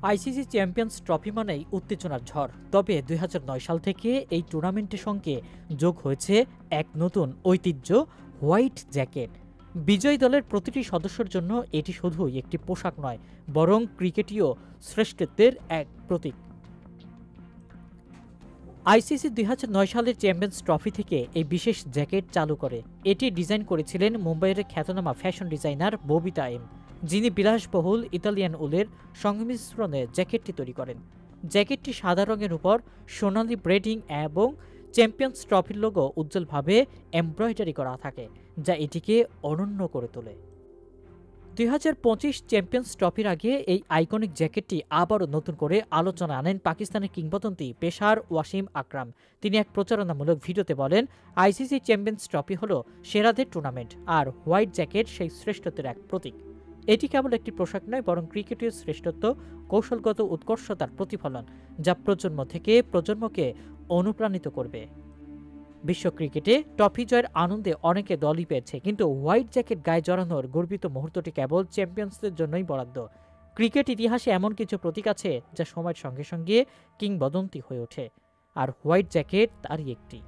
ICC champions trophy মানেই উত্তেজনার ঝড়। তবে ২০০৯ সাল থেকে এই টুর্নামেন্টের সঙ্গে যোগ হয়েছে এক নতুন ঐতিহ্য, হোয়াইট জ্যাকেট। বিজয়ী দলের প্রতিটি সদস্যের জন্য এটি শুধুই একটি পোশাক নয়, বরং ক্রিকেটীয় শ্রেষ্ঠত্বের এক প্রতীক। আইসিসি ২০০৯ সালের চ্যাম্পিয়ন্স ট্রফি থেকে এই বিশেষ জ্যাকেট চালু করে। এটি ডিজাইন করেছিলেন মুম্বাইয়ের খ্যাতনামা ফ্যাশন ডিজাইনার ববিতা এম, যিনি বিলাসবহুল ইতালিয়ান উলের সংমিশ্রণে জ্যাকেটটি তৈরি করেন। জ্যাকেটটি সাদা রঙের উপর সোনালি ব্রেডিং এবং চ্যাম্পিয়ন্স ট্রফির লোগো উজ্জ্বলভাবে এমব্রয়ডারি করা থাকে, যা এটিকে অনন্য করে তোলে। ২০২৫ চ্যাম্পিয়ন্স ট্রফির আগে এই আইকনিক জ্যাকেটটি আবারও নতুন করে আলোচনা আনেন পাকিস্তানের কিংবদন্তি পেসার ওয়াসিম আকরাম। তিনি এক প্রচারণামূলক ভিডিওতে বলেন, আইসিসি চ্যাম্পিয়ন্স ট্রফি হলো সেরাদের টুর্নামেন্ট, আর হোয়াইট জ্যাকেট সেই শ্রেষ্ঠত্বের এক প্রতীক। এটি কেবল একটি পোশাক নয়, বরং ক্রিকেটের শ্রেষ্ঠত্ব, কৌশলগত উৎকর্ষতার প্রতিফলন, যা প্রজন্ম থেকে প্রজন্মকে অনুপ্রাণিত করবে। বিশ্ব ক্রিকেটে ট্রফি জয়ের আনন্দে অনেকে দলই পেয়েছে, কিন্তু হোয়াইট জ্যাকেট গায়ে জড়ানোর গর্বিত মুহূর্তটি কেবল চ্যাম্পিয়ন্সদের জন্যই বরাদ্দ। ক্রিকেট ইতিহাসে এমন কিছু প্রতীক আছে যা সময়ের সঙ্গে সঙ্গে কিংবদন্তি হয়ে ওঠে, আর হোয়াইট জ্যাকেট তারই একটি।